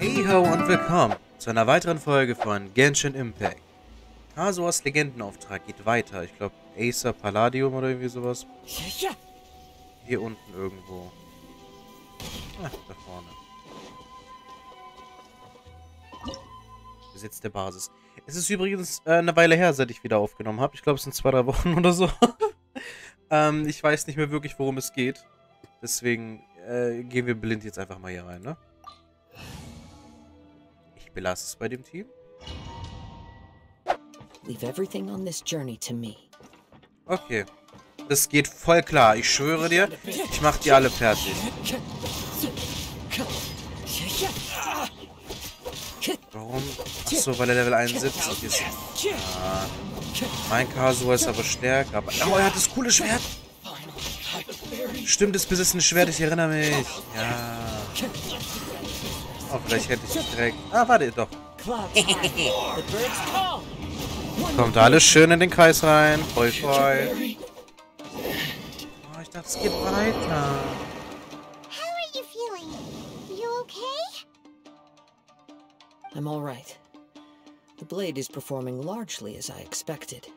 Heyhoo und willkommen zu einer weiteren Folge von Genshin Impact. Kazuhas Legendenauftrag geht weiter. Ich glaube Acer Palmatum oder irgendwie sowas. Hier unten irgendwo. Ah, da vorne. Besitz der Basis. Es ist übrigens eine Weile her, seit ich wieder aufgenommen habe. Ich glaube, es sind 2-3 Wochen oder so. Ich weiß nicht mehr wirklich, worum es geht. Deswegen gehen wir blind jetzt einfach mal hier rein, ne? Ich belasse es bei dem Team. Leave everything on this journey to me. Okay. Das geht voll klar. Ich schwöre dir, ich mach die alle fertig. Warum? Achso, weil er Level 71 ist. Ah. Mein Kazuha ist aber stärker. Oh, er hat das coole Schwert. Stimmt, das besitzt ein Schwert, ich erinnere mich. Ja. Oh, vielleicht hätte ich dich direkt... Ah, warte, doch. Kommt alles schön in den Kreis rein. Voll voll. Oh, ich dachte, es geht weiter. How are you feeling? You okay? I'm all right. The blade is performing largely as I expected.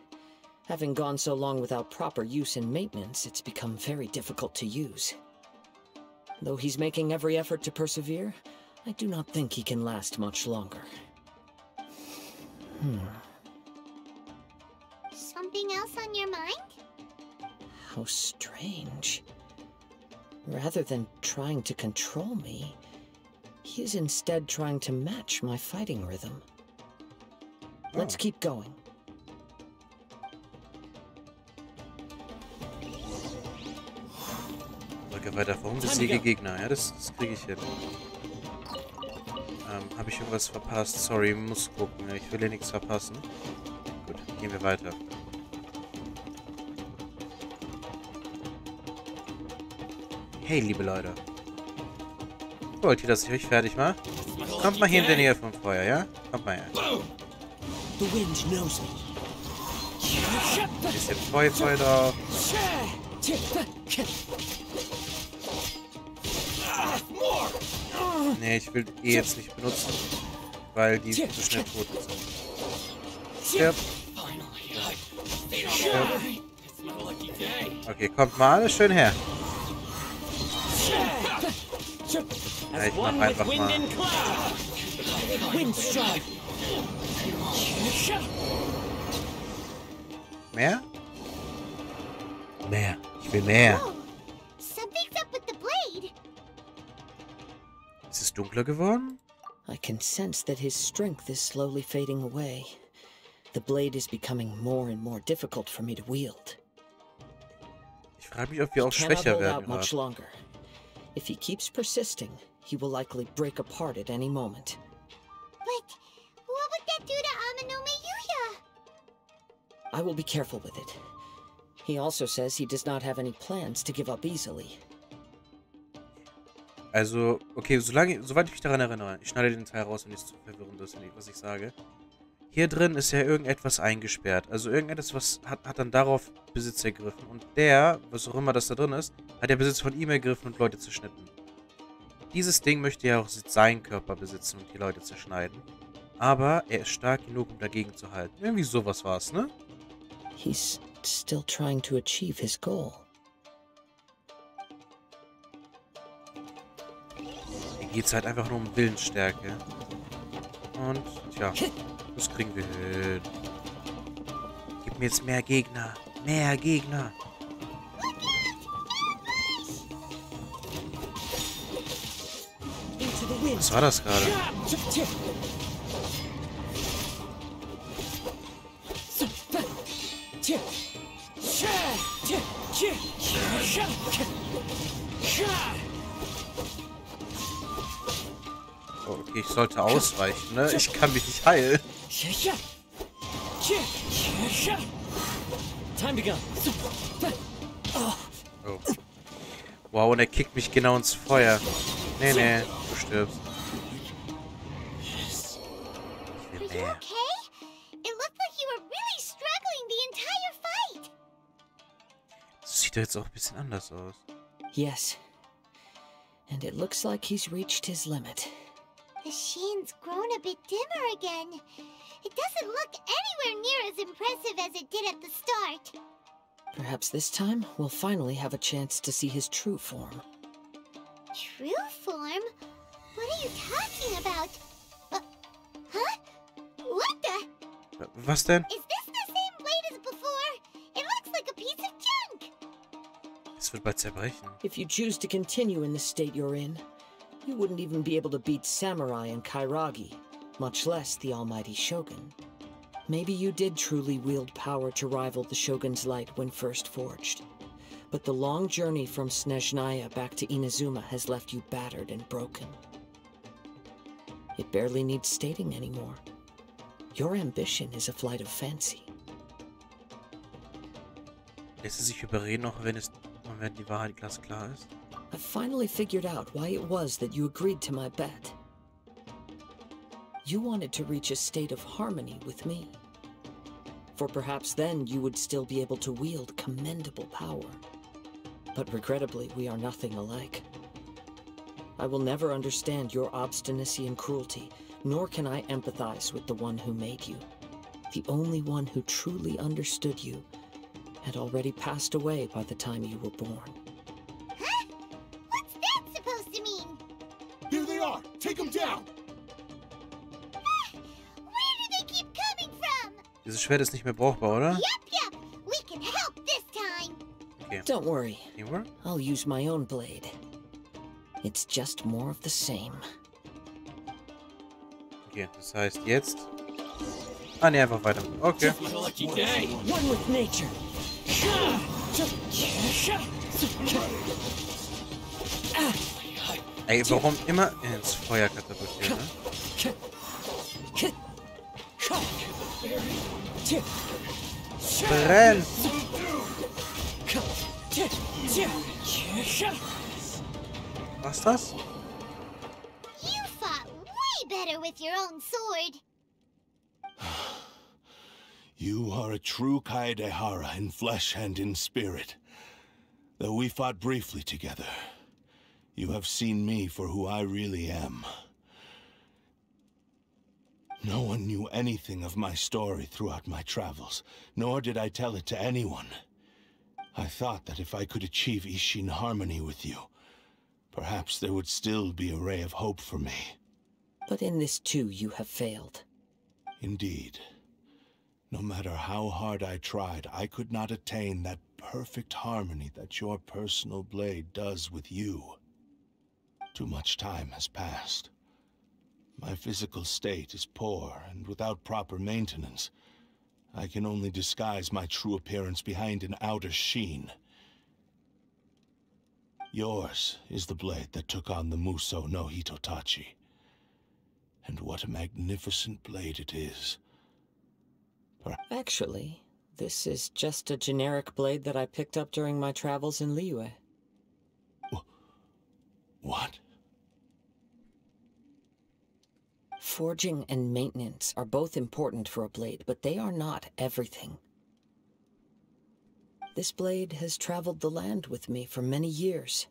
Having gone so long without proper use and maintenance, it's become very difficult to use. Though he's making every effort to persevere, I do not think he can last much longer. Something else on your mind? How strange. Rather than trying to control me, he is instead trying to match my fighting rhythm. Let's keep going. Drücke weiter warum besiege Gegner. Ja, das kriege ich hin. Habe ich irgendwas verpasst? Sorry, muss gucken. Ich will hier nichts verpassen. Gut, gehen wir weiter. Hey, liebe Leute. Wollt ihr, dass ich euch fertig mache? Kommt mal hier in der Nähe vom Feuer, ja? Kommt mal her. Bisschen Feuer drauf. Nee, ich will die jetzt nicht benutzen, weil die zu schnell tot sind. Stirb. Stirb. Okay, kommt mal alles schön her. Ja, ich mach einfach mal. Mehr? Mehr. Ich will mehr. Oh, something's up with the blade. Ist es dunkler geworden? I can sense that his strength is slowly fading away. The blade is becoming more and more difficult for me to wield. Ich frage mich, ob wir auch schwächer werden. Much longer. If he keeps persisting, he will likely break apart at any moment. But what would that do to Amano miHoYo? I will be careful with it. He also says he does not have any plans to give up easily. Also, okay, soweit ich mich daran erinnere, ich schneide den Teil raus, wenn es zu verwirrend ist, was ich sage. Hier drin ist ja irgendetwas eingesperrt. Also irgendetwas, was hat dann darauf Besitz ergriffen. Und der, was auch immer das da drin ist, hat der Besitz von ihm ergriffen und Leute zerschnitten. Dieses Ding möchte ja auch seinen Körper besitzen und die Leute zerschneiden. Aber er ist stark genug, um dagegen zu halten. Irgendwie sowas war es, ne? He's still trying to achieve his goal. Hier geht es halt einfach nur um Willensstärke. Und, tja, das kriegen wir hin. Gib mir jetzt mehr Gegner. Mehr Gegner. Was war das gerade? Oh, okay, ich sollte ausweichen, ne? Ich kann mich nicht heilen. Oh. Wow, und er kickt mich genau ins Feuer. Nee, nee, du stirbst. Ich will mehr. Das sieht doch jetzt auch ein bisschen anders aus. Yes. And it looks like he's reached his limit. The shine's grown a bit dimmer again. It doesn't look anywhere near as impressive as it did at the start. Perhaps this time we'll finally have a chance to see his true form. True form? What are you talking about? Huh? What the? Was denn? Is this the same blade as before? It looks like a piece of junk. Es wird bald zerbrechen. If you choose to continue in the state you're in, you wouldn't even be able to beat Samurai and Kairagi, much less the almighty Shogun. Maybe you did truly wield power to rival the Shogun's light when first forged. But the long journey from Snezhnaya back to Inazuma has left you battered and broken. It barely needs stating anymore. Your ambition is a flight of fancy. Lässt es sich überreden, auch wenn die Wahrheit glasklar ist? I've finally figured out why it was that you agreed to my bet. You wanted to reach a state of harmony with me. For perhaps then you would still be able to wield commendable power. But regrettably, we are nothing alike. I will never understand your obstinacy and cruelty, nor can I empathize with the one who made you. The only one who truly understood you had already passed away by the time you were born. Huh? What's that supposed to mean? Here they are! Take them down! Where do they keep coming from? Dieses Schwert ist nicht mehr brauchbar, oder? Yep. We can help this time. Okay. Don't worry. Teamwork? I'll use my own blade. It's just more of the same. Okay, das heißt jetzt... Ah, ne, einfach weiter. Okay. One with nature. Ey, warum immer ins Feuer katapultieren, ne? Brenn! Was das? You fought way better with your own sword. You are a true Kaedehara in flesh and in spirit. Though we fought briefly together, you have seen me for who I really am. No one knew anything of my story throughout my travels, nor did I tell it to anyone. I thought that if I could achieve Ishin harmony with you, perhaps there would still be a ray of hope for me. But in this too, you have failed. Indeed. No matter how hard I tried, I could not attain that perfect harmony that your personal blade does with you. Too much time has passed. My physical state is poor, and without proper maintenance, I can only disguise my true appearance behind an outer sheen. Yours is the blade that took on the Muso no Hitotachi. And what a magnificent blade it is. Actually, this is just a generic blade that I picked up during my travels in Liyue. What? Forging and maintenance are both important for a blade, but they are not everything. This blade has traveled the land with me for many years,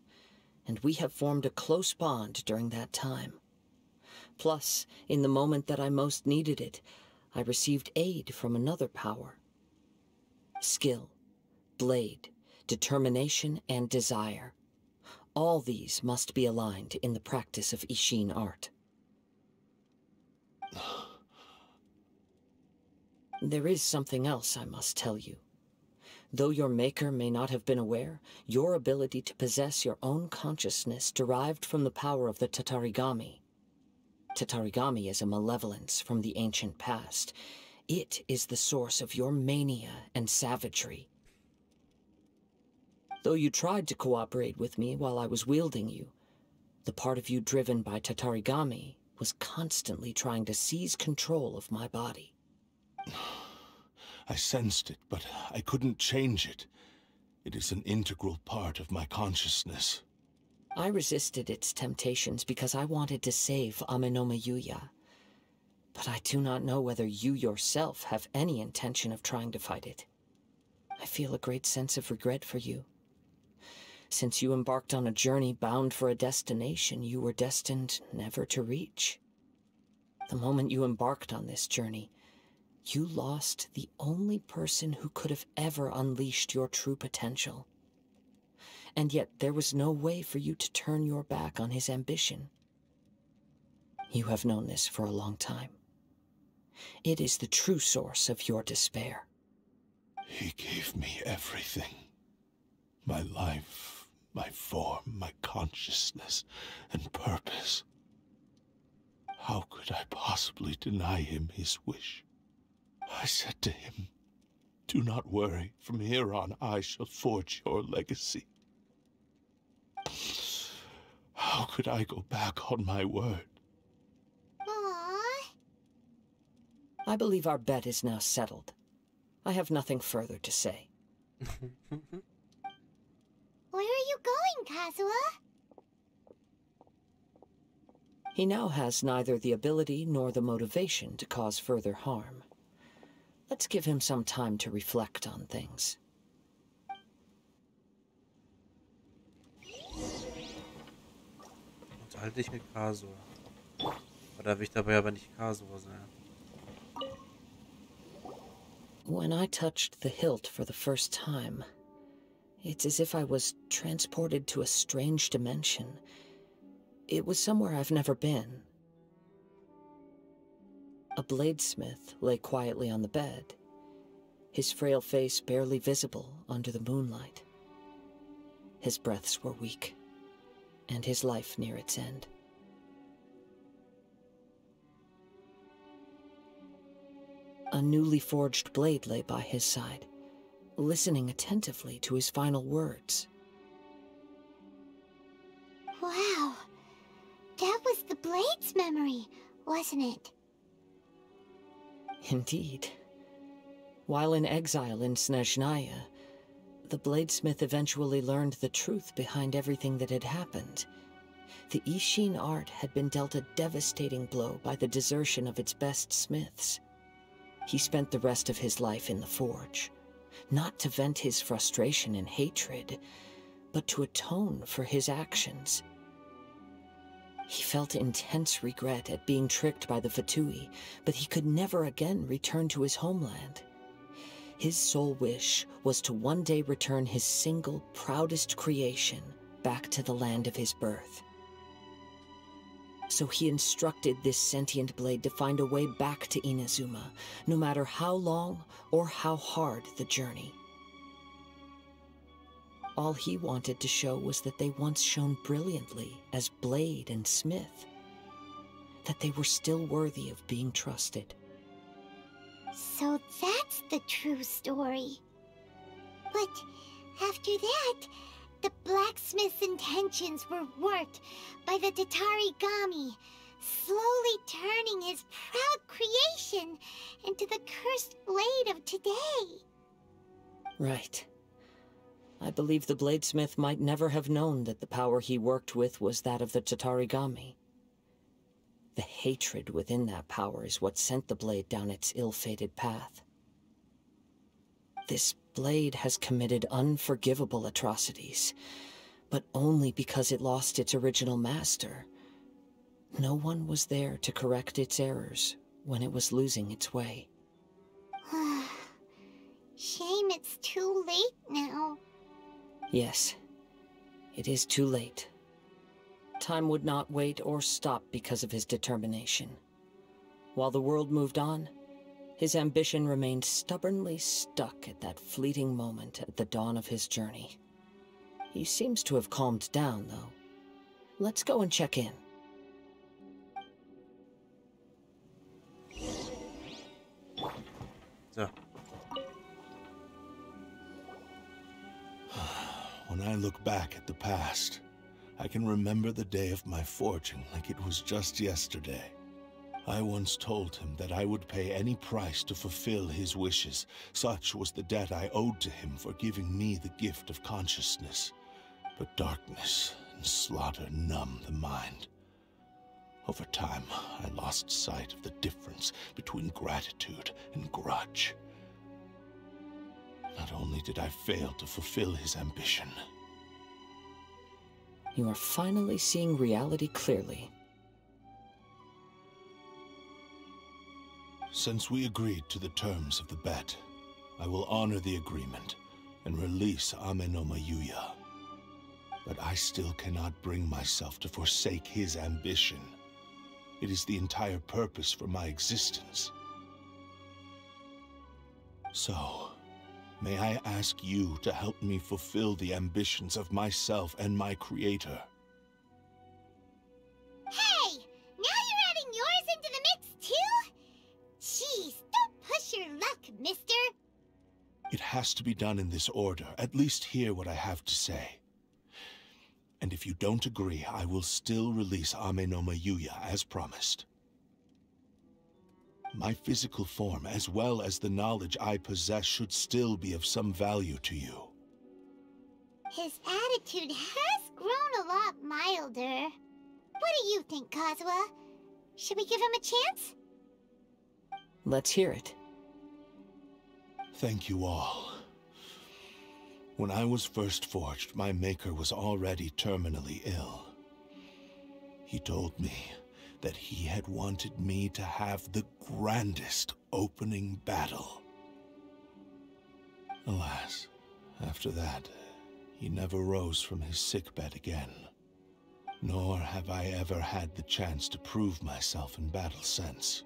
and we have formed a close bond during that time. Plus, in the moment that I most needed it, I received aid from another power. Skill, blade, determination, and desire. All these must be aligned in the practice of Ishin art. There is something else I must tell you. Though your maker may not have been aware, your ability to possess your own consciousness derived from the power of the Tatarigami. Tatarigami is a malevolence from the ancient past. It is the source of your mania and savagery. Though you tried to cooperate with me while I was wielding you, the part of you driven by Tatarigami was constantly trying to seize control of my body. I sensed it, but I couldn't change it. It is an integral part of my consciousness. I resisted its temptations because I wanted to save Amenoma Yuya. But I do not know whether you yourself have any intention of trying to fight it. I feel a great sense of regret for you. Since you embarked on a journey bound for a destination you were destined never to reach. The moment you embarked on this journey, you lost the only person who could have ever unleashed your true potential. And yet there was no way for you to turn your back on his ambition. You have known this for a long time. It is the true source of your despair. He gave me everything. My life, my form, my consciousness, and purpose. How could I possibly deny him his wish? I said to him, "Do not worry, from here on I shall forge your legacy." How could I go back on my word? Aww. I believe our bet is now settled. I have nothing further to say. Where are you going, Kazuha? He now has neither the ability nor the motivation to cause further harm. Let's give him some time to reflect on things. Unterhalte dich mit Kazuha. Aber darf ich dabei aber nicht Kazuha sein. When I touched the hilt for the first time, it's as if I was transported to a strange dimension. It was somewhere I've never been. A bladesmith lay quietly on the bed, his frail face barely visible under the moonlight. His breaths were weak, and his life near its end. A newly forged blade lay by his side, listening attentively to his final words. Wow. That was the blade's memory, wasn't it? Indeed. While in exile in Snezhnaya, the bladesmith eventually learned the truth behind everything that had happened. The Ishin art had been dealt a devastating blow by the desertion of its best smiths. He spent the rest of his life in the forge, not to vent his frustration and hatred, but to atone for his actions. He felt intense regret at being tricked by the Fatui, but he could never again return to his homeland. His sole wish was to one day return his single, proudest creation back to the land of his birth. So he instructed this sentient blade to find a way back to Inazuma, no matter how long or how hard the journey. All he wanted to show was that they once shone brilliantly as blade and smith, that they were still worthy of being trusted. So that's the true story. But after that, the blacksmith's intentions were warped by the Tatarigami, slowly turning his proud creation into the cursed blade of today. Right. I believe the bladesmith might never have known that the power he worked with was that of the Tatarigami. The hatred within that power is what sent the blade down its ill-fated path. This blade has committed unforgivable atrocities, but only because it lost its original master. No one was there to correct its errors when it was losing its way. Shame it's too late now. Yes, it is too late. Time would not wait or stop because of his determination. While the world moved on, his ambition remained stubbornly stuck at that fleeting moment at the dawn of his journey. He seems to have calmed down, though. Let's go and check in. So. When I look back at the past, I can remember the day of my forging like it was just yesterday. I once told him that I would pay any price to fulfill his wishes. Such was the debt I owed to him for giving me the gift of consciousness. But darkness and slaughter numb the mind. Over time, I lost sight of the difference between gratitude and grudge. Not only did I fail to fulfill his ambition. You are finally seeing reality clearly. Since we agreed to the terms of the bet, I will honor the agreement and release Ame no miHoYo. But I still cannot bring myself to forsake his ambition. It is the entire purpose for my existence. So, may I ask you to help me fulfill the ambitions of myself and my creator? Hey! Now you're adding yours into the mix, too? Jeez, don't push your luck, mister. It has to be done in this order. At least hear what I have to say. And if you don't agree, I will still release Ame no miHoYo as promised. My physical form, as well as the knowledge I possess, should still be of some value to you. His attitude has grown a lot milder. What do you think, Kazuha? Should we give him a chance? Let's hear it. Thank you all. When I was first forged, my maker was already terminally ill. He told me that he had wanted me to have the grandest opening battle. Alas, after that, he never rose from his sickbed again. Nor have I ever had the chance to prove myself in battle since.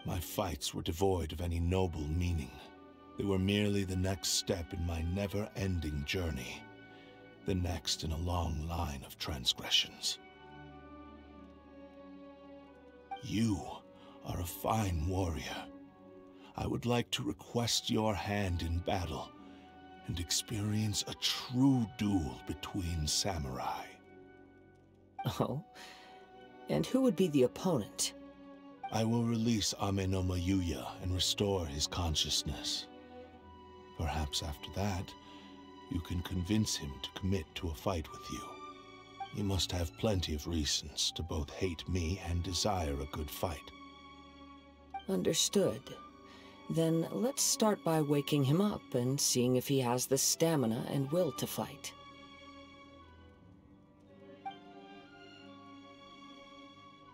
My fights were devoid of any noble meaning. They were merely the next step in my never-ending journey, the next in a long line of transgressions. You are a fine warrior. I would like to request your hand in battle and experience a true duel between samurai. Oh? And who would be the opponent? I will release Ame no miHoYo and restore his consciousness. Perhaps after that, you can convince him to commit to a fight with you. He must have plenty of reasons to both hate me and desire a good fight. Understood. Then let's start by waking him up and seeing if he has the stamina and will to fight.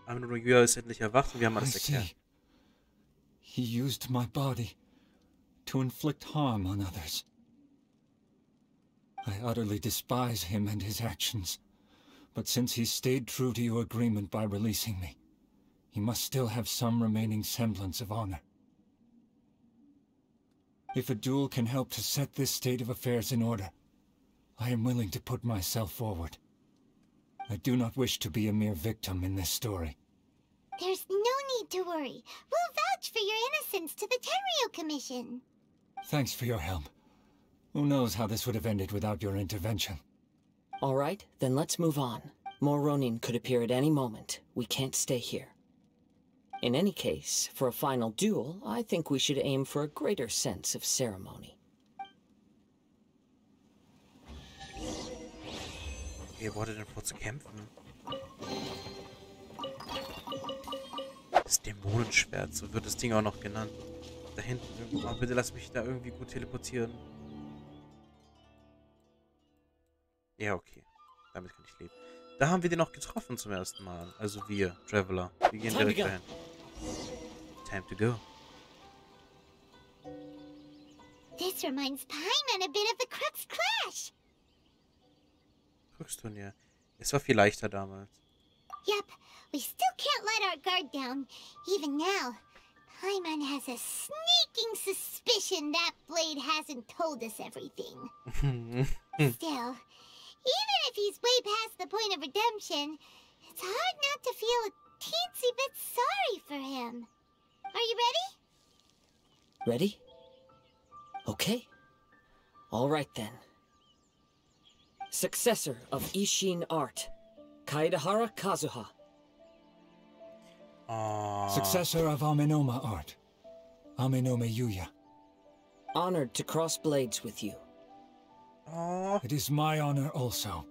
Ame no miHoYo ist endlich erwacht und wir haben alles erklärt. He used my body to inflict harm on others. I utterly despise him and his actions. But since he stayed true to your agreement by releasing me, he must still have some remaining semblance of honor. If a duel can help to set this state of affairs in order, I am willing to put myself forward. I do not wish to be a mere victim in this story. There's no need to worry. We'll vouch for your innocence to the Terio Commission. Thanks for your help. Who knows how this would have ended without your intervention? All right, then let's move on. More Ronin could appear at any moment. We can't stay here. In any case, for a final duel, I think we should aim for a greater sense of ceremony. Ihr wolltet denn vor zu kämpfen? Das Dämonenschwert, so wird das Ding auch noch genannt. Da hinten irgendwo. Oh, bitte lass mich da irgendwie gut teleportieren. Ja, okay. Damit kann ich leben. Da haben wir den noch getroffen zum ersten Mal. Also wir, Traveler. Wir gehen direkt dahin. Time to go. This reminds Paimon a bit of the Crux Clash. Krux-Turnier. Es war viel leichter damals. Yep, we still can't let our guard down. Even now, Paimon has a sneaking suspicion that Blade hasn't told us everything. Still, even if he's way past the point of redemption, it's hard not to feel a teensy bit sorry for him. Are you ready? Ready? Okay. All right then. Successor of Ishin art, Kaedahara Kazuha. Successor of Amenoma art, Ame no miHoYo. Honored to cross blades with you. It is my honor also.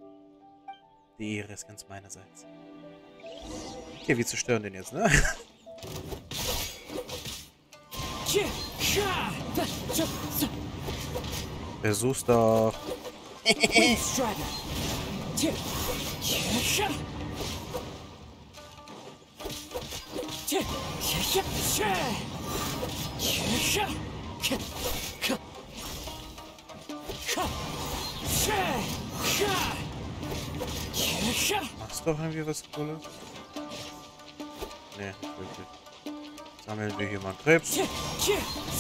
Die Ehre ist ganz meinerseits. Okay, wir zerstören den jetzt, ne? Versuch's doch. Machst du doch irgendwie was Cooles? Nee, nicht wirklich. Sammeln wir hier mal Krebs.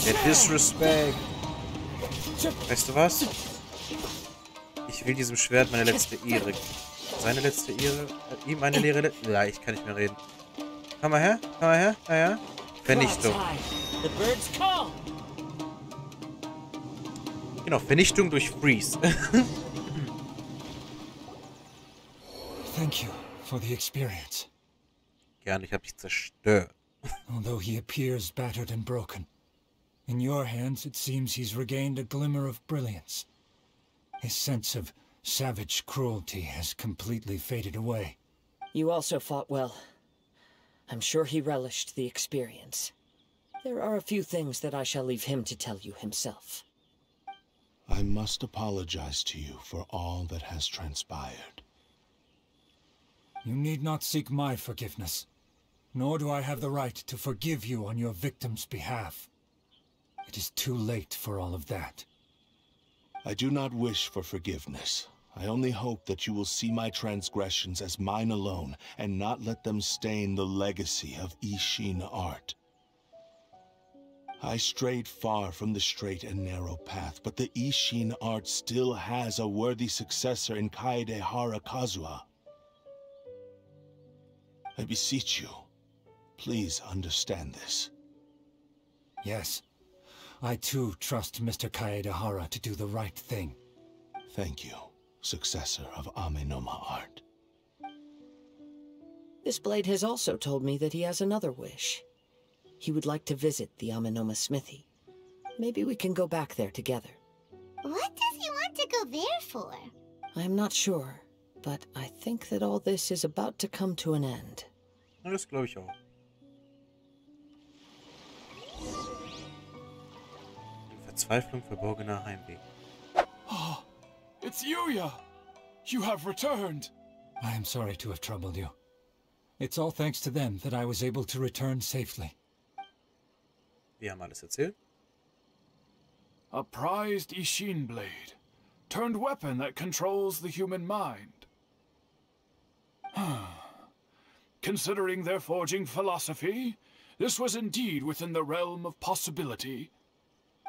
Der Disrespect. Weißt du was? Ich will diesem Schwert meine letzte Ehre. Seine letzte Ehre? Ihm eine leere... Ja, ich kann nicht mehr reden. Komm mal her, komm mal her. Ja, ja. Vernichtung. Genau, Vernichtung durch Freeze. Thank you for the experience. Gerne, ich hab dich zerstört. Although he appears battered and broken, in your hands it seems he's regained a glimmer of brilliance. His sense of savage cruelty has completely faded away. You also fought well. I'm sure he relished the experience. There are a few things that I shall leave him to tell you himself. I must apologize to you for all that has transpired. You need not seek my forgiveness, nor do I have the right to forgive you on your victim's behalf. It is too late for all of that. I do not wish for forgiveness. I only hope that you will see my transgressions as mine alone, and not let them stain the legacy of Ishin art. I strayed far from the straight and narrow path, but the Ishin art still has a worthy successor in Kaedehara Kazuha. I beseech you, please understand this. Yes, I too trust Mr. Kaedehara to do the right thing. Thank you, successor of Amenoma art. This blade has also told me that he has another wish. He would like to visit the Amenoma smithy. Maybe we can go back there together. What does he want to go there for? I'm not sure, but I think that all this is about to come to an end. Das glaube ich auch. Verzweiflung verborgener Heimweg. Oh, it's Yuya! You have returned! I am sorry to have troubled you. It's all thanks to them that I was able to return safely. Wir haben alles erzählt. A prized Ishin blade, turned weapon that controls the human mind. Considering their forging philosophy, this was indeed within the realm of possibility.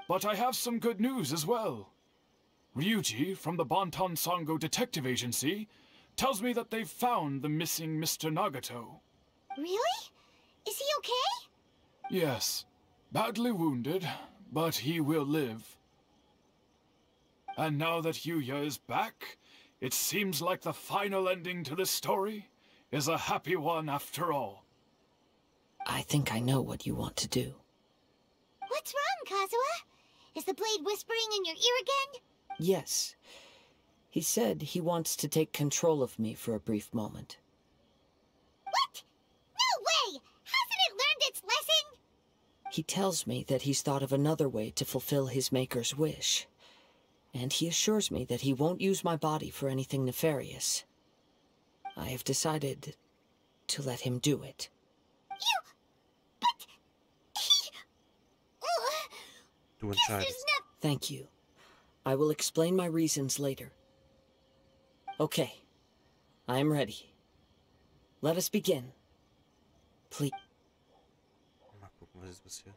But I have some good news as well. Ryuji, from the Bonton Sango Detective Agency, tells me that they've found the missing Mr. Nagato. Really? Is he okay? Yes. Badly wounded, but he will live. And now that Yuya is back, it seems like the final ending to this story is a happy one after all. I think I know what you want to do. What's wrong, Kazuha? Is the blade whispering in your ear again? Yes. He said he wants to take control of me for a brief moment. What? No way! Hasn't it learned its lesson? He tells me that he's thought of another way to fulfill his maker's wish. And he assures me that he won't use my body for anything nefarious. I have decided to let him do it. But he... Du entscheidest. Thank you. I will explain my reasons later. Okay. I am ready. Let us begin. Please. Mal gucken, was ist passiert.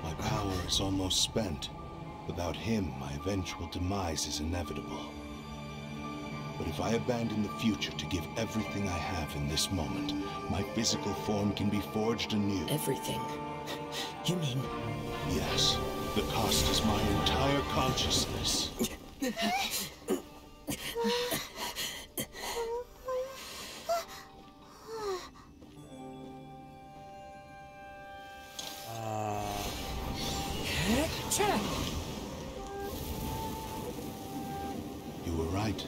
My power is almost spent. Without him, my eventual demise is inevitable. But if I abandon the future to give everything I have in this moment, my physical form can be forged anew. Everything? You mean... Yes. The cost is my entire consciousness. You were right.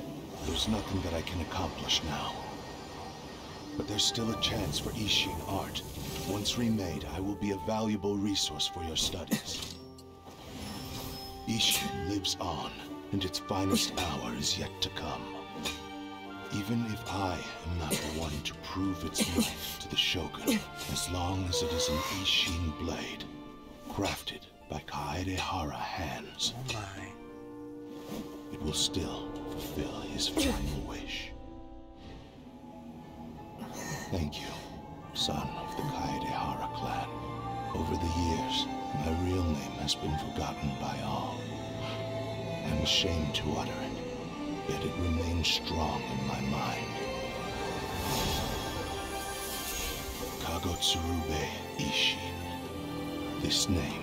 There's nothing that I can accomplish now. But there's still a chance for Ishin art. Once remade, I will be a valuable resource for your studies. Ishin lives on, and its finest hour is yet to come. Even if I am not the one to prove its might to the Shogun, as long as it is an Ishin blade, crafted by Kaedehara hands, Oh my. it will still fulfill his final wish. Thank you, son of the Kaedehara clan. Over the years, my real name has been forgotten by all. I'm ashamed to utter it, yet it remains strong in my mind. Kagotsurube Ishin. This name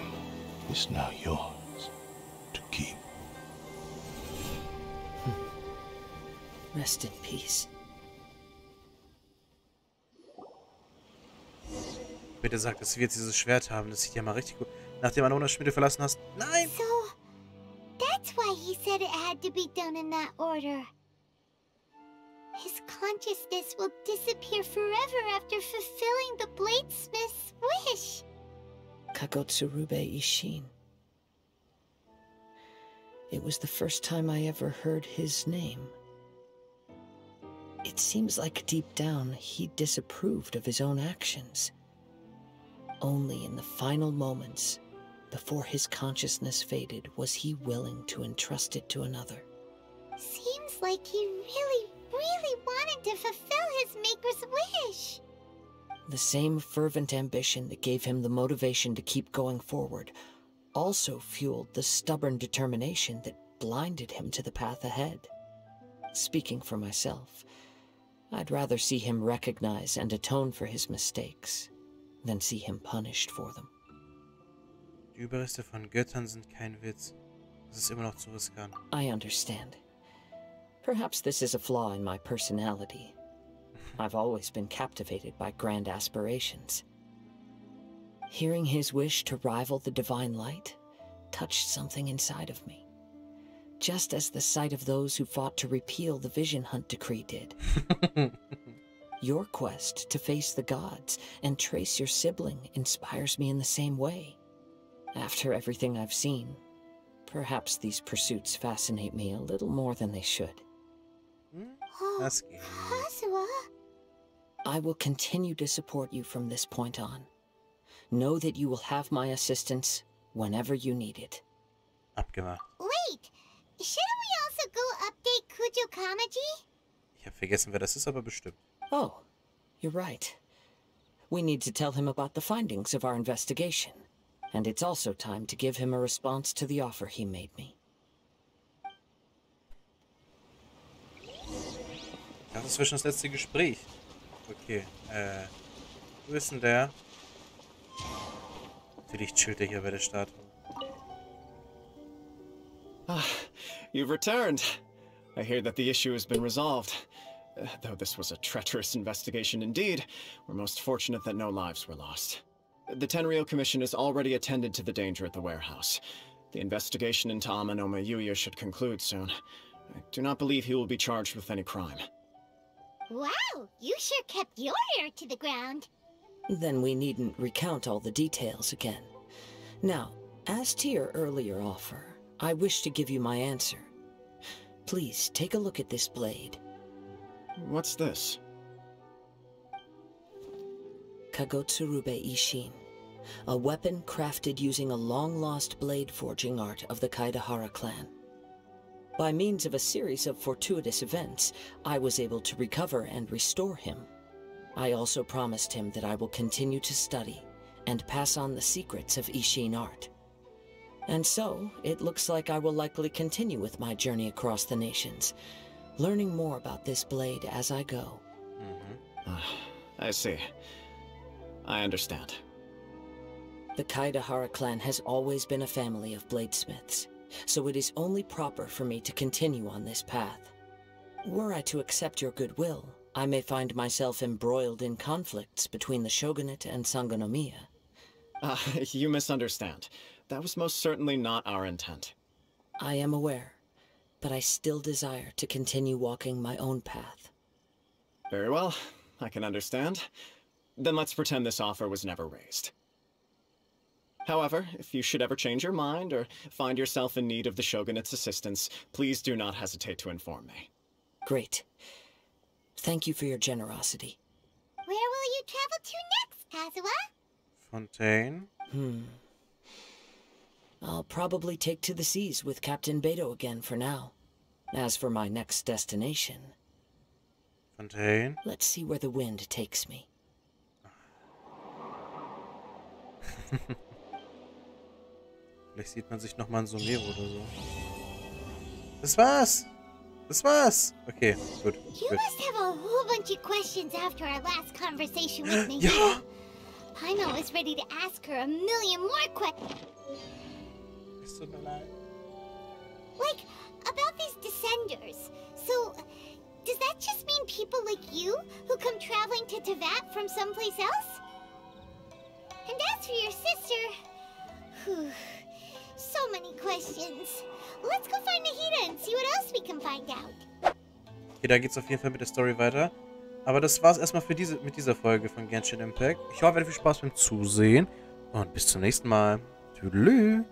is now yours to keep. Rest in peace. Bitte sag, dass wir jetzt dieses Schwert haben. Das sieht ja mal richtig gut. Nachdem du Schmiede verlassen hast. Nein! So, that's why he said it had to be done in that order. His consciousness will disappear forever after fulfilling the bladesmith's wish. Kagotsurube Ishin. It was the first time I ever heard his name. It seems like deep down he disapproved of his own actions. Only in the final moments, before his consciousness faded, was he willing to entrust it to another. Seems like he really wanted to fulfill his maker's wish. The same fervent ambition that gave him the motivation to keep going forward also fueled the stubborn determination that blinded him to the path ahead. Speaking for myself, I'd rather see him recognize and atone for his mistakes than see him punished for them. Die Überreste von Göttern sind kein Witz. Das ist immer noch zu riskant. I understand. Perhaps this is a flaw in my personality. I've always been captivated by grand aspirations. Hearing his wish to rival the divine light touched something inside of me, just as the sight of those who fought to repeal the Vision Hunt decree did. Your quest to face the gods and trace your sibling inspires me in the same way. After everything I've seen, perhaps these pursuits fascinate me a little more than they should. Oh, Das geht. Kazuha? I will continue to support you from this point on. Know that you will have my assistance whenever you need it. Abgemacht. Wait, shouldn't we also go update Kujo Kamaji? Ich habe vergessen, wer das ist, aber bestimmt. Oh, you're right. We need to tell him about the findings of our investigation. And it's also time to give him a response to the offer he made me. Das ist zwischen das letzte Gespräch. Okay, wo ist denn der? Natürlich chillt er hier bei der Statue. Ah, you've returned. I hear that the issue has been resolved. Though this was a treacherous investigation indeed, we're most fortunate that no lives were lost. The Tenryou Commission has already attended to the danger at the warehouse. The investigation into Amano miHoYo should conclude soon. I do not believe he will be charged with any crime. Wow, you sure kept your ear to the ground. Then we needn't recount all the details again. Now, as to your earlier offer, I wish to give you my answer. Please take a look at this blade. What's this? Kagotsurube Ishin, a weapon crafted using a long-lost blade forging art of the Kaedehara clan. By means of a series of fortuitous events, I was able to recover and restore him. I also promised him that I will continue to study and pass on the secrets of Ishin art. And so, it looks like I will likely continue with my journey across the nations, learning more about this blade as I go. I see. I understand. The Kaedehara clan has always been a family of bladesmiths, so it is only proper for me to continue on this path. Were I to accept your goodwill, I may find myself embroiled in conflicts between the shogunate and Sangonomiya. You misunderstand. That was most certainly not our intent. I am aware, but I still desire to continue walking my own path. Very well, I can understand. Then let's pretend this offer was never raised. However, if you should ever change your mind or find yourself in need of the Shogunate's assistance, please do not hesitate to inform me. Great. Thank you for your generosity. Where will you travel to next, Kazuha? Fontaine. I'll probably take to the seas with Captain Beto again for now. As for my next destination... Fontaine. Let's see where the wind takes me. Vielleicht sieht man sich nochmal in Somero oder so. Das war's! Das war's! Okay, gut. You must have a whole bunch of questions after our last conversation with Miha. Ja! Paimon was ready to ask her a million more questions. Es tut mir leid. Like, about these descenders. So, does that just mean people like you who come traveling to Tevat from someplace else? And as for your sister... Whew, so many questions. Let's go find Nahida and see what else we can find out. Okay, da geht's auf jeden Fall mit der Story weiter. Aber das war's erstmal für mit dieser Folge von Genshin Impact. Ich hoffe, ihr hattet viel Spaß beim Zusehen. Und bis zum nächsten Mal. Tschüss.